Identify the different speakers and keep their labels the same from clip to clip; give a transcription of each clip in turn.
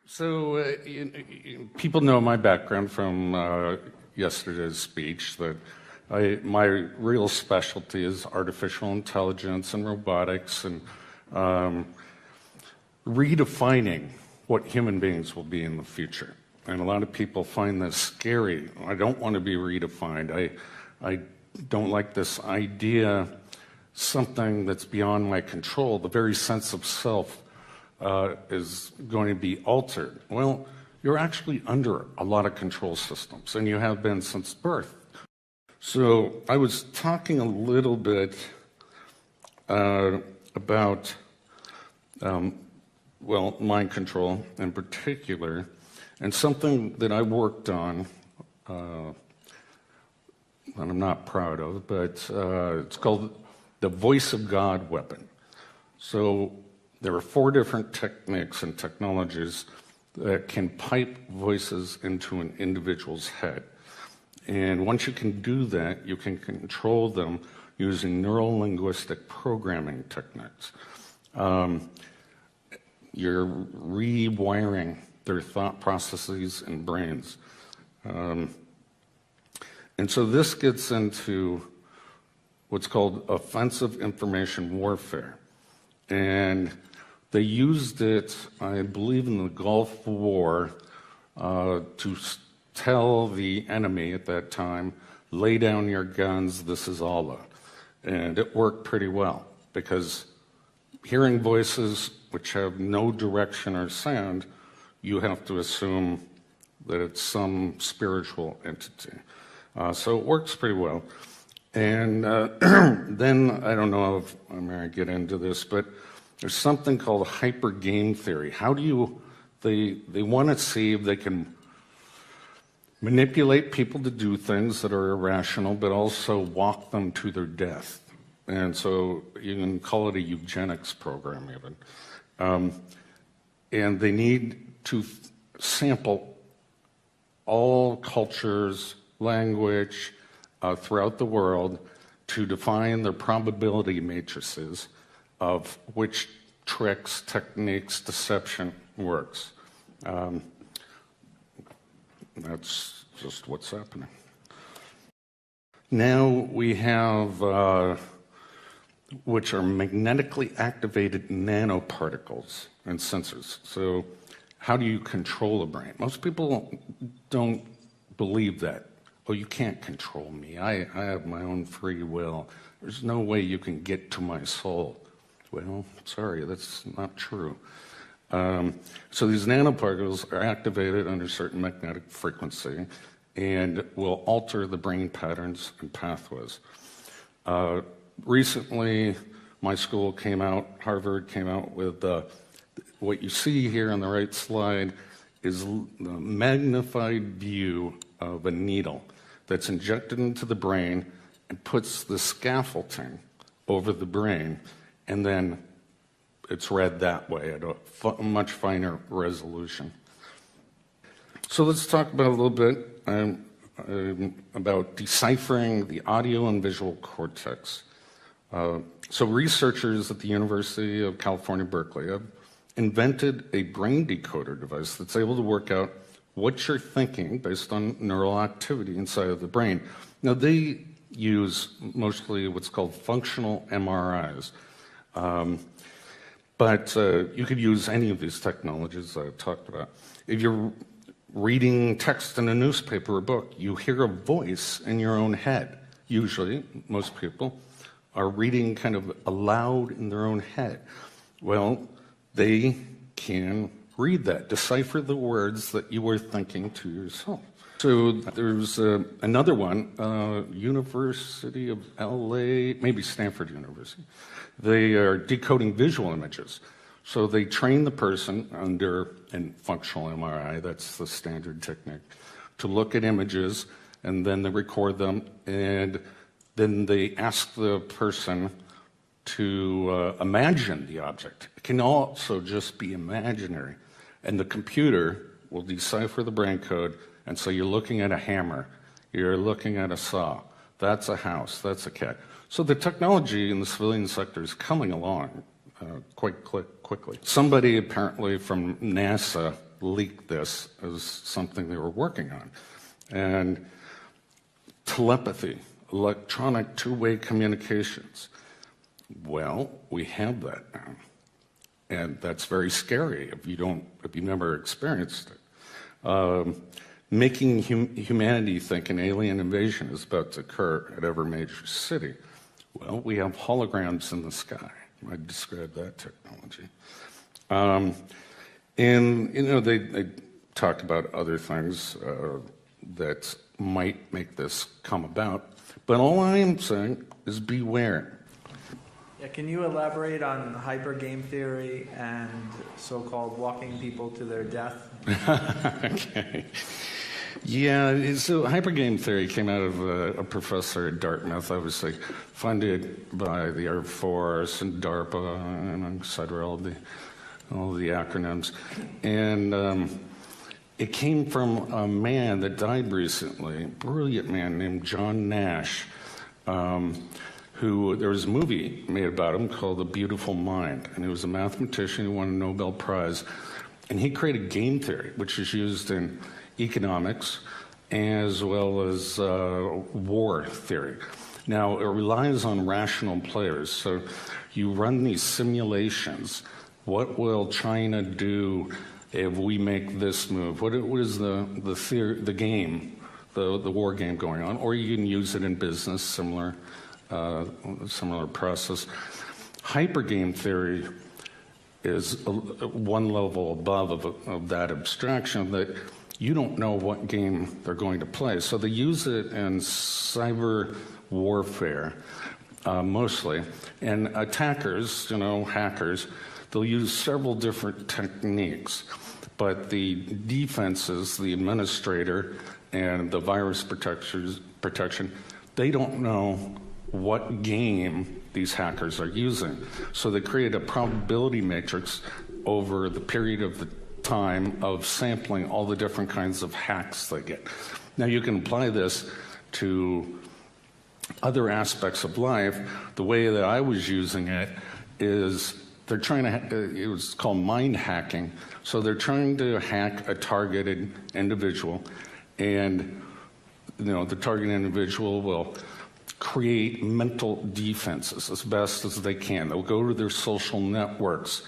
Speaker 1: So people know my background from yesterday's speech, that my real specialty is artificial intelligence and robotics and redefining what human beings will be in the future. And a lot of people find this scary. I don't want to be redefined. I don't like this idea, something that's beyond my control. The very sense of self is going to be altered. Well, you're actually under a lot of control systems, and you have been since birth. So I was talking a little bit about, mind control in particular, and something that I worked on that I'm not proud of, but it's called the voice of God weapon. So there are 4 different techniques and technologies that can pipe voices into an individual's head. And once you can do that, you can control them using neuro-linguistic programming techniques. You're rewiring their thought processes and brains. And so this gets into what's called offensive information warfare. And they used it, I believe, in the Gulf War to tell the enemy at that time, lay down your guns, this is Allah. And it worked pretty well, because hearing voices which have no direction or sound, you have to assume that it's some spiritual entity. So it works pretty well. And then, I don't know if I'm going to get into this, but there's something called hyper game theory. How do you, they want to see if they can manipulate people to do things that are irrational, but also walk them to their death. And so you can call it a eugenics program even. And they need to sample all cultures, language throughout the world to define their probability matrices of which tricks, techniques, deception works. That's just what's happening. Now we have which are magnetically activated nanoparticles and sensors. So how do you control the brain? Most people don't believe that. Oh, you can't control me. I have my own free will. There's no way you can get to my soul. Well, sorry, that's not true. So these nanoparticles are activated under certain magnetic frequency and will alter the brain patterns and pathways. Recently, my school came out, Harvard came out with what you see here on the right slide is the magnified view of a needle that's injected into the brain and puts the scaffolding over the brain, and then it's read that way at a much finer resolution. So let's talk about a little bit about deciphering the audio and visual cortex. So researchers at the University of California, Berkeley have invented a brain decoder device that's able to work out what you're thinking based on neural activity inside of the brain. Now, they use mostly what's called functional MRIs. But you could use any of these technologies I talked about. If you're reading text in a newspaper or book, you hear a voice in your own head. Usually, most people are reading kind of aloud in their own head. Well, they can read that, decipher the words that you were thinking to yourself. So there's another one, University of LA, maybe Stanford University. They are decoding visual images. So they train the person under a functional MRI, that's the standard technique, to look at images, and then they record them, and then they ask the person to imagine the object. It can also just be imaginary. And the computer will decipher the brain code, and so you're looking at a hammer, you're looking at a saw, that's a house, that's a cat. So the technology in the civilian sector is coming along quite quickly. Somebody apparently from NASA leaked this as something they were working on. And telepathy, electronic two-way communications. Well, we have that now. And that's very scary if you've never experienced it. Making humanity think an alien invasion is about to occur at every major city. Well, we have holograms in the sky. I describe that technology. And, they talk about other things that might make this come about. But all I am saying is beware.
Speaker 2: Yeah, can you elaborate on hyper game theory and so-called walking people to their death?
Speaker 1: Okay. Yeah, so hypergame theory came out of a professor at Dartmouth, obviously funded by the Air Force and DARPA, and etc., all the acronyms. And it came from a man that died recently, a brilliant man named John Nash, who there was a movie made about him called The Beautiful Mind, and he was a mathematician who won a Nobel Prize, and he created game theory, which is used in economics as well as war theory. Now, it relies on rational players, so you run these simulations. What will China do if we make this move? What is the game, the war game going on? Or you can use it in business, similar process. Hypergame theory is one level above of that abstraction, that you don't know what game they're going to play. So they use it in cyber warfare, mostly. And attackers, hackers, they'll use several different techniques. But the defenses, the administrator, and the virus protection, they don't know what game these hackers are using. So they create a probability matrix over the period of the time of sampling all the different kinds of hacks they get. Now you can apply this to other aspects of life. The way that I was using it is they're trying to, it was called mind hacking. So they're trying to hack a targeted individual, and the targeted individual will create mental defenses as best as they can. They'll go to their social networks.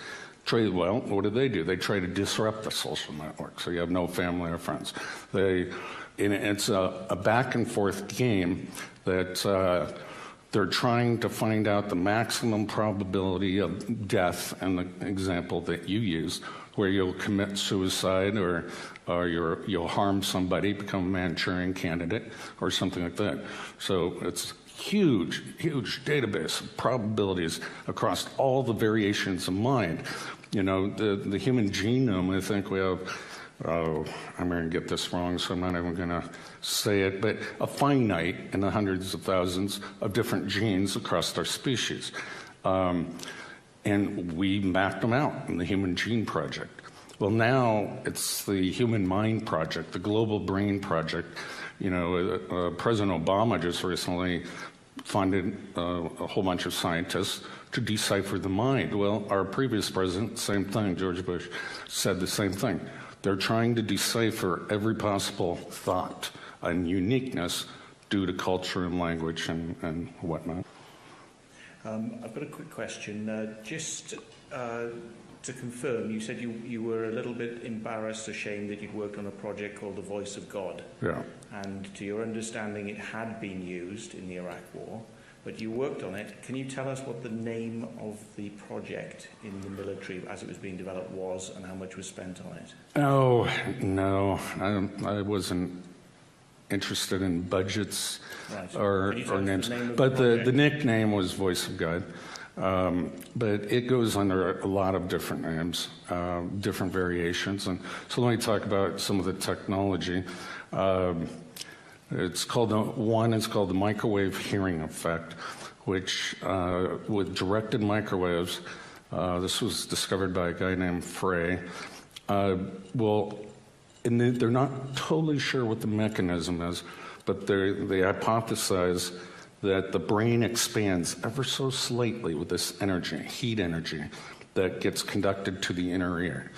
Speaker 1: What do? They try to disrupt the social network, so you have no family or friends. It's a back and forth game that they're trying to find out the maximum probability of death, and the example that you used, where you'll commit suicide or you'll harm somebody, become a Manchurian candidate, or something like that. So it's huge database of probabilities across all the variations of mind. The human genome, I think we have, I'm going to get this wrong, so I'm not even going to say it, but a finite in the hundreds of thousands of different genes across our species. And we mapped them out in the Human Gene Project. Well, now it's the Human Mind Project, the Global Brain Project. President Obama just recently funded a whole bunch of scientists to decipher the mind. Well, our previous president, same thing, George Bush, said the same thing. They're trying to decipher every possible thought and uniqueness due to culture and language and whatnot.
Speaker 3: I've got a quick question. Just to confirm, you said you were a little bit embarrassed, ashamed that you'd worked on a project called The Voice of God.
Speaker 1: Yeah.
Speaker 3: And to your understanding, it had been used in the Iraq War, but you worked on it. Can you tell us what the name of the project in the military as it was being developed was, and how much was spent on it?
Speaker 1: Oh, no. I wasn't interested in budgets or names. But the nickname was Voice of God. But it goes under a lot of different names, different variations. And so let me talk about some of the technology. It's called the microwave hearing effect, which with directed microwaves, this was discovered by a guy named Frey, and they're not totally sure what the mechanism is, but they hypothesize that the brain expands ever so slightly with this energy, heat energy, that gets conducted to the inner ear.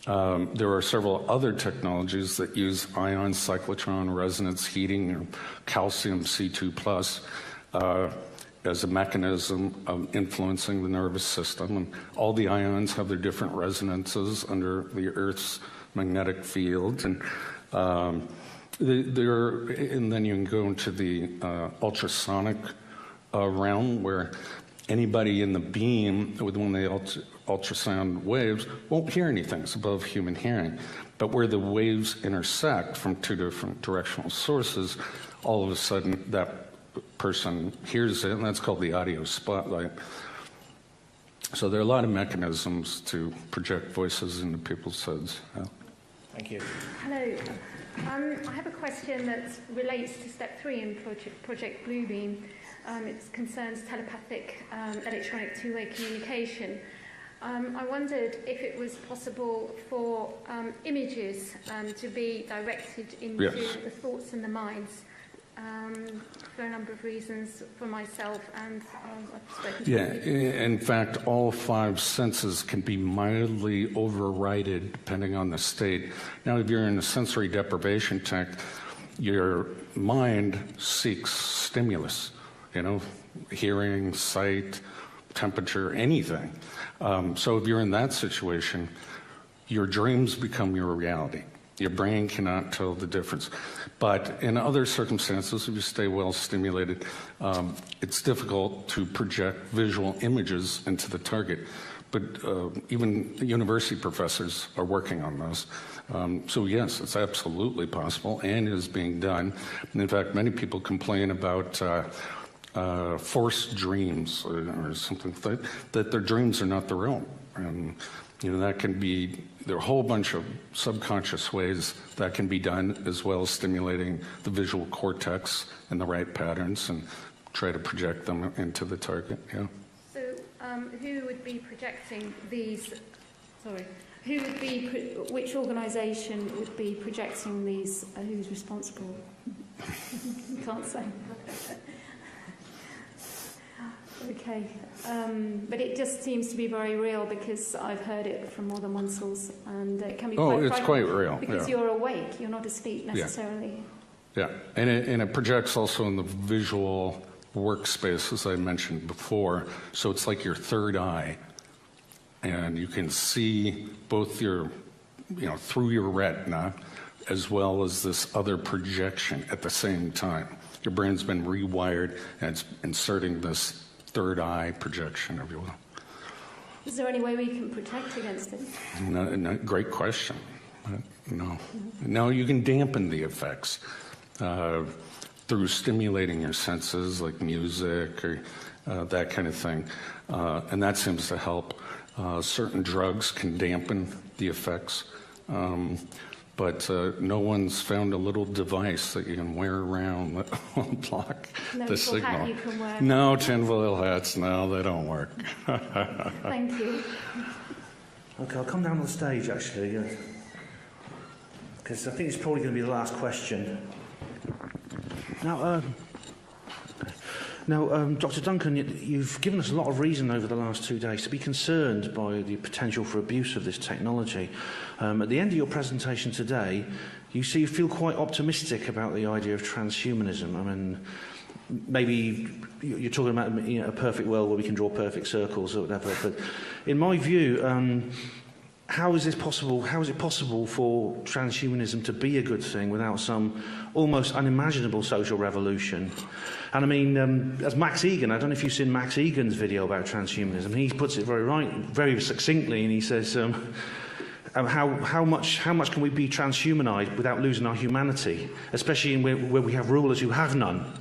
Speaker 1: There are several other technologies that use ion cyclotron resonance heating or calcium C2+, as a mechanism of influencing the nervous system. And all the ions have their different resonances under the Earth's magnetic field. And and then you can go into the ultrasonic realm, where anybody in the beam with one of the ultrasound waves won't hear anything. It's above human hearing. But where the waves intersect from two different directional sources, all of a sudden that person hears it, and that's called the audio spotlight. So there are a lot of mechanisms to project voices into people's heads. Yeah.
Speaker 3: Thank you.
Speaker 4: Hello. I have a question that relates to step 3 in Project Bluebeam. It concerns telepathic electronic two-way communication. I wondered if it was possible for images to be directed into
Speaker 1: Yes.
Speaker 4: the thoughts and the minds, for a number of reasons, for myself and I've spoken to
Speaker 1: Yeah,
Speaker 4: other
Speaker 1: in fact, all 5 senses can be mildly overridden depending on the state. Now, if you're in a sensory deprivation tank, your mind seeks stimulus, hearing, sight, temperature, anything. So if you're in that situation, your dreams become your reality. Your brain cannot tell the difference. But in other circumstances, if you stay well stimulated, it's difficult to project visual images into the target. But even university professors are working on those. So yes, it's absolutely possible and is being done. And in fact, many people complain about forced dreams or something like that their dreams are not their own. And that can be, there are a whole bunch of subconscious ways that can be done, as well as stimulating the visual cortex in the right patterns and try to project them into the target. Yeah.
Speaker 4: So who would be projecting these, which organisation would be projecting these, who's responsible? You can't say. Okay, but it just seems to be very real, because I've heard it from more than one source, and it can be quite
Speaker 1: it's quite real.
Speaker 4: Because you're awake, you're not asleep necessarily.
Speaker 1: Yeah, and it projects also in the visual workspace, as I mentioned before. So it's like your third eye, and you can see both your, through your retina, as well as this other projection at the same time. Your brain's been rewired, and it's inserting this third eye projection, if you will.
Speaker 4: Is there any way we can protect against it?
Speaker 1: No, great question. No. No, you can dampen the effects through stimulating your senses, like music or that kind of thing. And that seems to help. Certain drugs can dampen the effects. But no one's found a little device that you can wear around that will block the signal.
Speaker 4: Hat you can wear.
Speaker 1: No, tinfoil hats, no, they don't work.
Speaker 4: Thank you.
Speaker 5: Okay, I'll come down on the stage, actually, because I think it's probably going to be the last question. Now, Dr. Duncan, you've given us a lot of reason over the last 2 days to be concerned by the potential for abuse of this technology. At the end of your presentation today, you feel quite optimistic about the idea of transhumanism. I mean, maybe you're talking about a perfect world where we can draw perfect circles or whatever, but in my view, how is it possible for transhumanism to be a good thing without some almost unimaginable social revolution? And I mean, as Max Egan, I don't know if you've seen Max Egan's video about transhumanism. He puts it very succinctly, and he says, how much can we be transhumanized without losing our humanity, especially where we have rulers who have none?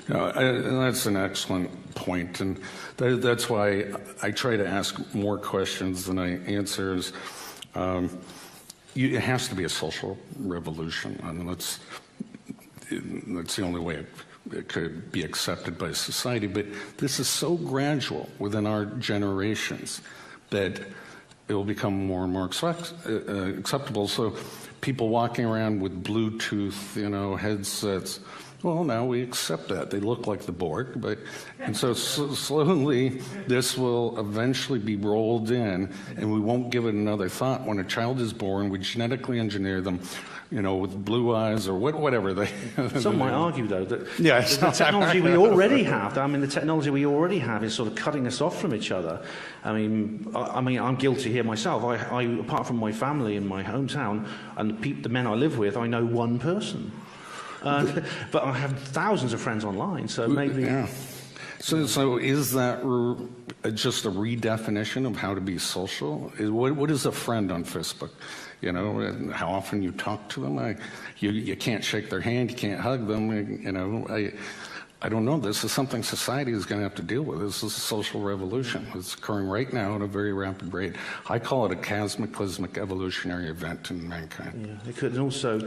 Speaker 1: That's an excellent point, and that's why I try to ask more questions than I answer. It has to be a social revolution. I mean, that's the only way it could be accepted by society. But this is so gradual within our generations that it will become more and more acceptable. So people walking around with Bluetooth, headsets, Well, now we accept that. They look like the Borg, and so slowly this will eventually be rolled in, and we won't give it another thought. When a child is born, we genetically engineer them, with blue eyes or whatever they.
Speaker 5: Some might argue, though, that
Speaker 1: Yeah,
Speaker 5: the technology we already have, the technology we already have is sort of cutting us off from each other. I mean, I'm guilty here myself. I apart from my family in my hometown and the men I live with, I know one person. But I have thousands of friends online, so maybe.
Speaker 1: Yeah. So is that just a redefinition of how to be social? What is a friend on Facebook? And how often you talk to them. You can't shake their hand, you can't hug them. I don't know. This is something society is going to have to deal with. This is a social revolution. It's occurring right now at a very rapid rate. I call it a cataclysmic evolutionary event in mankind.
Speaker 5: Yeah, it could. And also,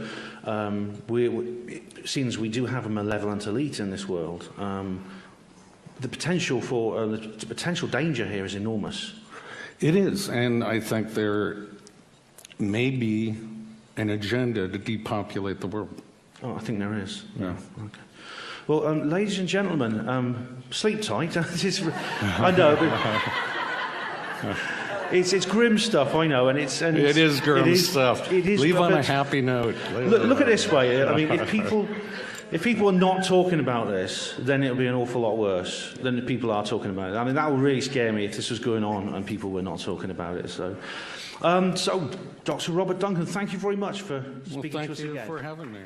Speaker 5: since we do have a malevolent elite in this world, the potential for the potential danger here is enormous.
Speaker 1: It is, and I think there may be an agenda to depopulate the world.
Speaker 5: Oh, I think there is.
Speaker 1: Yeah.
Speaker 5: Okay. Well, ladies and gentlemen, sleep tight. I know, but it's grim stuff. I know, and
Speaker 1: it is grim stuff.
Speaker 5: It is.
Speaker 1: Leave on a happy note.
Speaker 5: Look at it this way. I mean, if people are not talking about this, then it'll be an awful lot worse than if people are talking about it. I mean, that would really scare me if this was going on and people were not talking about it. So, Dr. Robert Duncan, thank you very much for speaking to us again.
Speaker 1: Thank you for having me.